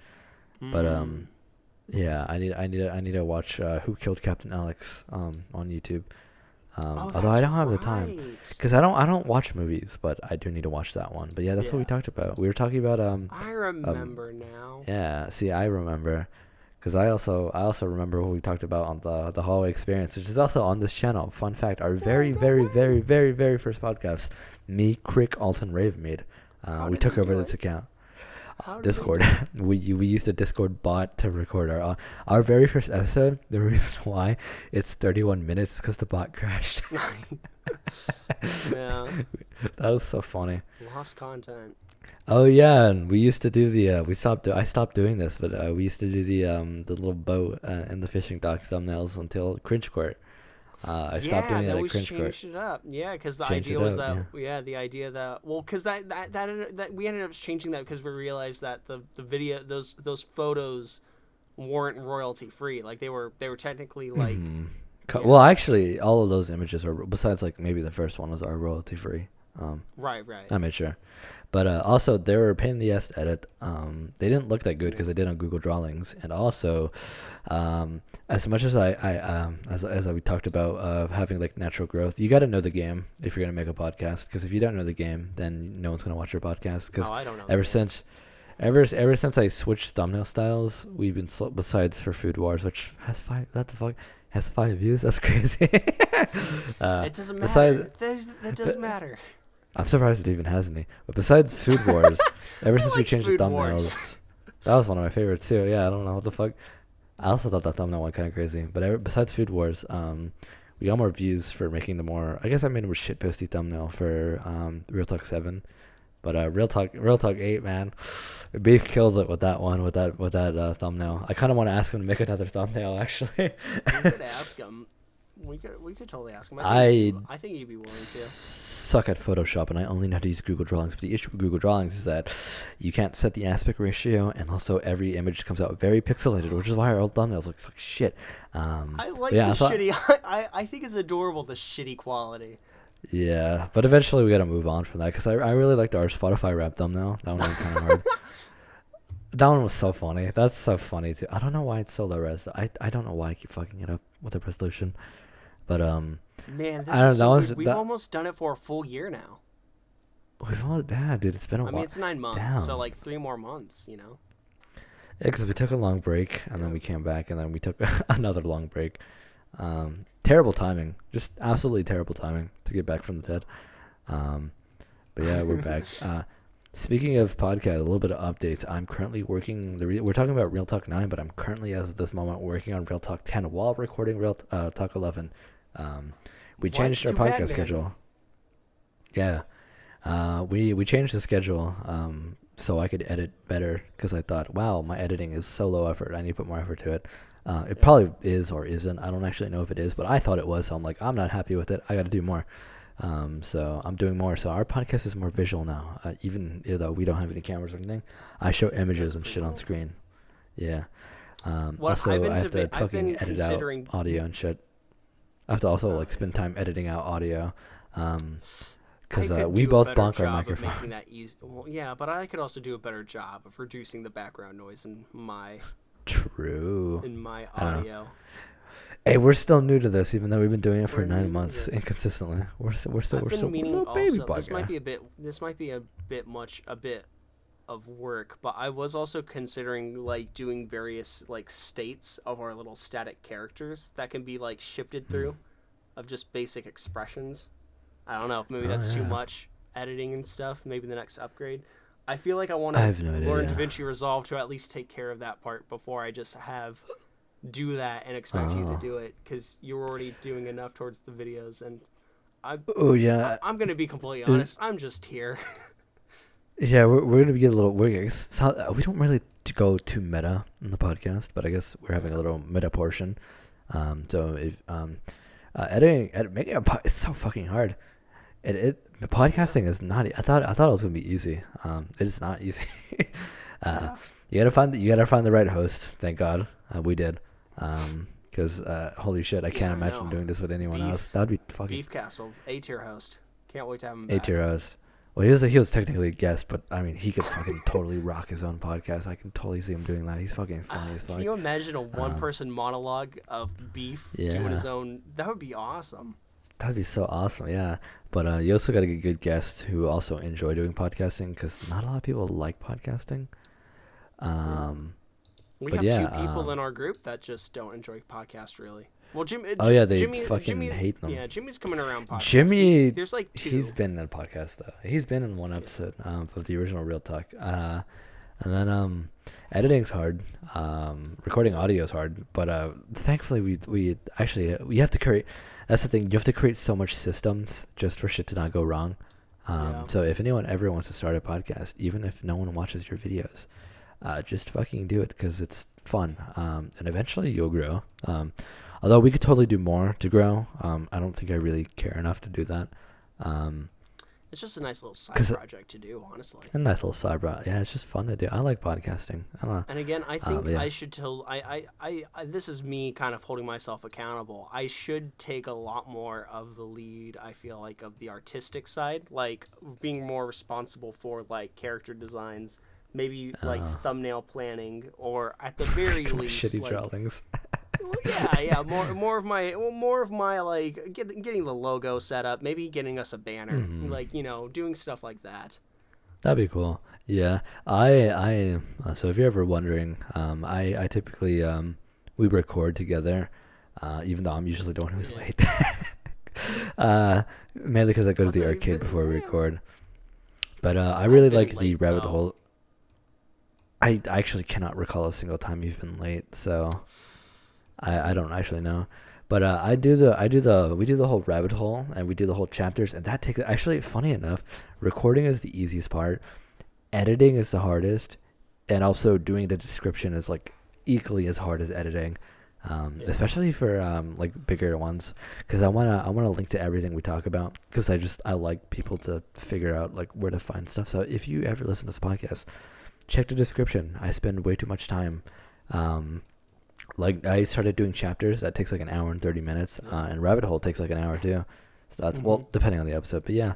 But Mm. yeah, I need to watch Who Killed Captain Alex on YouTube. Oh, Although I that's don't have the time right. because I don't watch movies, but I do need to watch that one. But yeah, that's what we Yeah. talked about. We were talking about I remember now. yeah. See, I remember because I also remember what we talked about on the hallway experience, which is also on this channel. Fun fact: our very first podcast, me, Crick, Alton, Rave made. How We did took we over do this it? account. How did Discord. we used a Discord bot to record our very first episode. The reason why it's 31 minutes because the bot crashed. Yeah, That was so funny. lost content. Oh yeah, and we used to do the I stopped doing this, but we used to do the little boat and the fishing dock thumbnails until Cringe Court. I stopped doing that we at Cringe Court. changed it up. Yeah, because the Changed idea it was up, that the idea that because that we ended up changing that because we realized that the video those photos weren't royalty free. Like they were technically like Mhm. Yeah. Well, actually, all of those images are besides like maybe the first one are royalty free. Right. I made sure. But also, they were a pain in the ass to edit. They didn't look that good because I did on Google Drawings. And also, as much as as we talked about having like natural growth, you got to know the game if you're gonna make a podcast. Because if you don't know the game, then no one's gonna watch your podcast. Because I don't know. ever since I switched thumbnail styles, we've been besides for Food Wars, which has 5 views. That's crazy. It doesn't matter. That doesn't matter. I'm surprised it even has any. But besides Food Wars, ever since we changed the thumbnails, that was one of my favorites too. Yeah, I don't know what the fuck. I also thought that thumbnail went kind of crazy. But besides Food Wars, we got more views for making the more. I guess I made a more shitposty thumbnail for Real Talk 7. But Real Talk 8, man, Beef kills it with that one, with that thumbnail. I kind of want to ask him to make another thumbnail, actually. We could ask him. We could totally ask him. I think he'd be willing to. Suck at Photoshop, and I only know how to use Google Drawings. But the issue with Google Drawings is that you can't set the aspect ratio, and also every image comes out very pixelated, which is why our old thumbnails look like shit. I like the shitty. I think it's adorable, the shitty quality. Yeah, but eventually we gotta move on from that because I really liked our Spotify rap thumbnail. That one was kind of hard. That one was so funny. That's so funny too. I don't know why it's so low res. I don't know why I keep fucking it up with the resolution. But man, we've almost done it for a full year now. Dude, it's been a while. I mean, it's 9 months, so like 3 more months, you know. Yeah, because we took a long break and then we came back and then we took another long break. Terrible timing, just absolutely terrible timing to get back from the dead. But yeah, we're back. Speaking of podcast, a little bit of updates. I'm currently working. We're talking about Real Talk 9, but I'm currently, as of this moment, working on Real Talk 10 while recording Real Talk 11. We changed our podcast schedule. Yeah, we changed the schedule so I could edit better because I thought, wow, my editing is so low effort. I need to put more effort to it. It probably is or isn't. I don't actually know if it is, but I thought it was. So I'm like, I'm not happy with it. I got to do more. So I'm doing more. So our podcast is more visual now. Even though we don't have any cameras or anything, I show images and shit on screen. Yeah. Also, I have to fucking edit out audio and shit. I have to also like spend time editing out audio. Because we both bonk our microphone. Making that easy. Well, yeah, but I could also do a better job of reducing the background noise in my. True. In my audio. Hey, we're still new to this, even though we've been doing it for 9 months inconsistently. We're still baby podcast. This might be a bit of work, but I was also considering like doing various like states of our little static characters that can be like shifted through, of just basic expressions. I don't know if maybe that's too much editing and stuff. Maybe the next upgrade. I feel like I want to learn DaVinci Resolve to at least take care of that part before I just do that and expect you to do it, because you're already doing enough towards the videos, and I'm gonna be completely honest. I'm just here. Yeah, we're gonna be a little weird. So we don't really go too meta in the podcast, but I guess we're having a little meta portion. So if making it's so fucking hard. The podcasting is not. I thought it was gonna be easy. It is not easy. You gotta find the right host. Thank God we did. Because holy shit, I can't imagine doing this with anyone else. That would be fucking. Beef Castle, A-tier host. Can't wait to have him. A-tier host. Well, he was technically a guest, but I mean, he could fucking totally rock his own podcast. I can totally see him doing that. He's fucking funny as fuck. Can you imagine a one-person monologue of Beef doing his own? That would be awesome. That'd be so awesome, yeah. But you also got to get good guests who also enjoy doing podcasting, because not a lot of people like podcasting. We have 2 people in our group that just don't enjoy podcasts, really. Well, Jimmy hate them. Yeah, Jimmy's coming around podcasts. Jimmy, there's like 2. He's been in a podcast, though. He's been in one episode of the original Real Talk. And then editing's hard. Recording audio is hard. But thankfully, we have to create. That's the thing. You have to create so much systems just for shit to not go wrong. So if anyone ever wants to start a podcast, even if no one watches your videos, just fucking do it, because it's fun. And eventually you'll grow. Although we could totally do more to grow. I don't think I really care enough to do that. It's just a nice little side 'Cause project to do, honestly. a nice little side broad. Yeah, it's just fun to do. I like podcasting. I don't know. And again, I think yeah. I should tell. This is me kind of holding myself accountable. I should take a lot more of the lead. I feel like of the artistic side, like being more responsible for like character designs, maybe like thumbnail planning, or at the very least, Shitty like, drawings. well, yeah. More of my like getting the logo set up, maybe getting us a banner, like doing stuff like that. That'd be cool. Yeah, so if you're ever wondering, I typically we record together, even though I'm usually the one who's late. Mainly because I go to the arcade before we record. But I really like the rabbit hole. I actually cannot recall a single time you've been late, so I don't actually know. But we do the whole rabbit hole, and we do the whole chapters, and that takes, actually, funny enough, recording is the easiest part, editing is the hardest, and also doing the description is like equally as hard as editing, especially for like bigger ones, because I wanna link to everything we talk about, because I like people to figure out like where to find stuff. So if you ever listen to this podcast, check the description. I spend way too much time. Like I started doing chapters that takes like an hour and 30 minutes, and rabbit hole takes like an hour too. So that's well, depending on the episode, but yeah.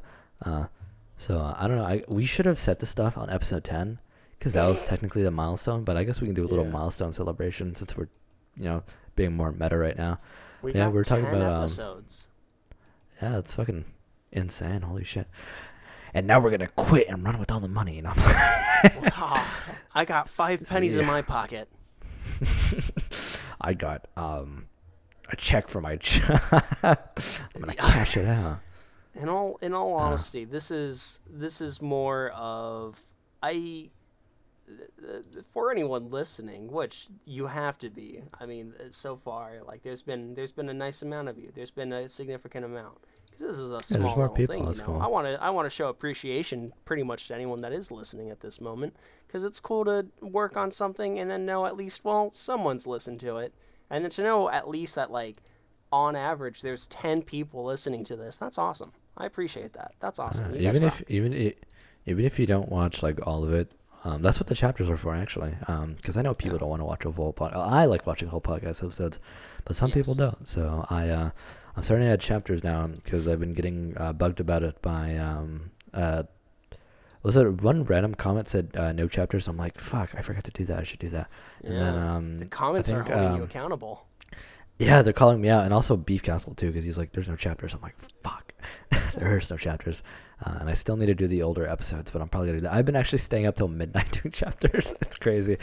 So I don't know. We should have set the stuff on episode 10, because that was technically the milestone. But I guess we can do a little milestone celebration since we're, being more meta right now. We're talking about episodes. Yeah, that's fucking insane. Holy shit! And now we're gonna quit and run with all the money. Wow, I got 5 pennies in my pocket. I got a check for my job. I'm gonna cash it out. In all honesty, this is more of for anyone listening, which you have to be. I mean, so far, like there's been a nice amount of you. There's been a significant amount. This is a small more little people. thing. That's cool. I want to show appreciation pretty much to anyone that is listening at this moment, because it's cool to work on something and then know at least, well, someone's listened to it, and then to know at least that, like, on average there's 10 people listening to this. That's awesome. I appreciate that. That's awesome. Even if you don't watch like all of it, that's what the chapters are for, actually. Because I know people don't want to watch a whole podcast. I like watching whole podcast episodes, but some people don't. So I'm starting to add chapters now, because I've been getting bugged about it by was it one random comment said no chapters? I'm like, fuck, I forgot to do that. I should do that. Yeah. And then the comments are holding you accountable. Yeah, they're calling me out, and also Beef Castle too, because he's like, "There's no chapters." I'm like, "Fuck, there's no chapters," and I still need to do the older episodes, but I'm probably gonna do that. I've been actually staying up till midnight doing chapters. It's crazy.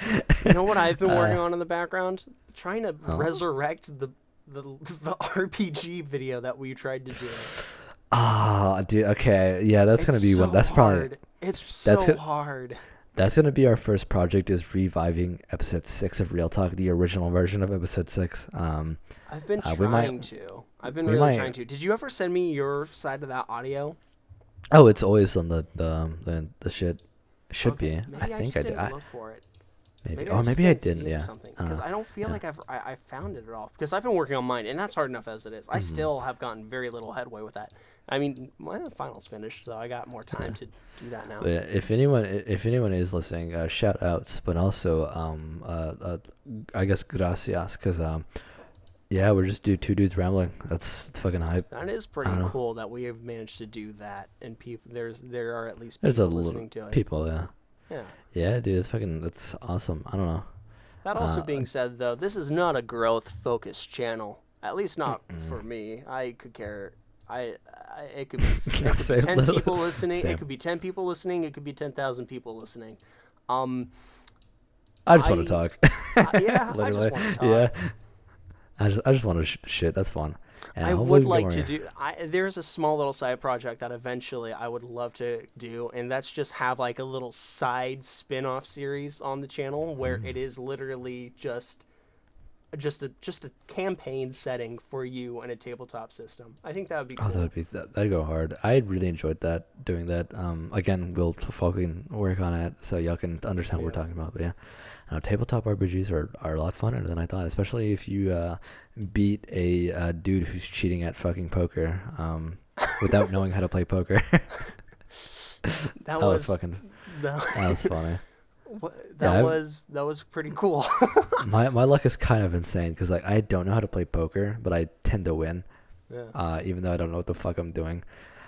You know what I've been working on in the background? Trying to resurrect the RPG video that we tried to do. Dude. Okay, yeah, that's gonna be one. That's hard. It's so hard. That's going to be our first project, is reviving episode 6 of Real Talk, the original version of episode 6. I've been trying to. I've been really trying to. Did you ever send me your side of that audio? Oh, it's always on the shit. Should be. Maybe I think I did. Look for it. Maybe. Maybe I didn't. Yeah. Because I don't feel like I found it at all. Because I've been working on mine, and that's hard enough as it is. I still have gotten very little headway with that. I mean, my final's finished, so I got more time to do that now. But if anyone is listening, shout outs, but also I guess gracias, because we're just two dudes rambling. It's fucking hype. That is pretty cool that we have managed to do that, and there are at least people listening to it. People, yeah. Yeah. Yeah, dude, that's awesome. I don't know. That also being said, though, this is not a growth-focused channel. At least not for me. I could care. It could be 10 people listening. Same. It could be 10 people listening. It could be 10,000 people listening. I just want to talk. Yeah, I just want to talk. Yeah. I just want to shit. That's fun. And I would like to do. There's a small little side project that eventually I would love to do, and that's just have like a little side spin-off series on the channel where it is literally just a campaign setting for you and a tabletop system. I think that would be cool. That'd go hard. I really enjoyed doing that. Again, we'll fucking work on it so y'all can understand what we're talking about. But yeah, tabletop RPGs are a lot funner than I thought, especially if you beat a dude who's cheating at fucking poker without knowing how to play poker. That That was was fucking. that, That was funny. that I've- was pretty cool. My luck is kind of insane because like I don't know how to play poker, but I tend to win. Yeah. Even though I don't know what the fuck I'm doing.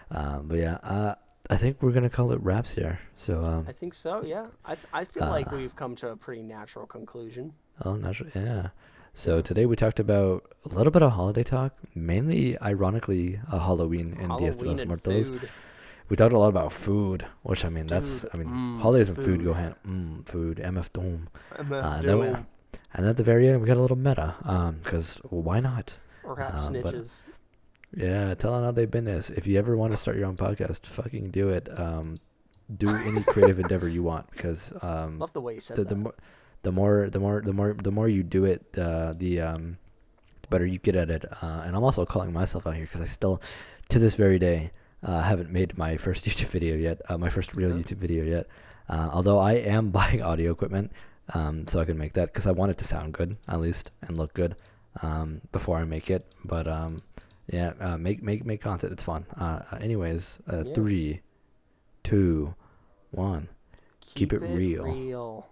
But yeah, I think we're gonna call it wraps here. So I think so. Yeah. I feel like Uh, we've come to a pretty natural conclusion. oh, natural, yeah. So Yeah. today we talked about a little bit of holiday talk, mainly ironically Halloween and Dia de Halloween los and Muertos. food. We talked a lot about food, which I mean Dude, holidays and food food. go hand. Food, MF Doom. MF Then we- Doom. And at the very end we got a little meta, because why not? Rap but- snitches. Yeah, tell them how they've been this. If you ever want to start your own podcast, fucking do it. Do any creative endeavor you want because Love the way you said the, that. the more you do it, the better you get at it. And I'm also calling myself out here because I still, to this very day, haven't made my first YouTube video yet. My first real Yeah. YouTube video yet. Although I am buying audio equipment, so I can make that because I want it to sound good at least and look good before I make it. But yeah, make content. It's fun. Anyways, Yeah. 3, 2, 1. Keep it real. real.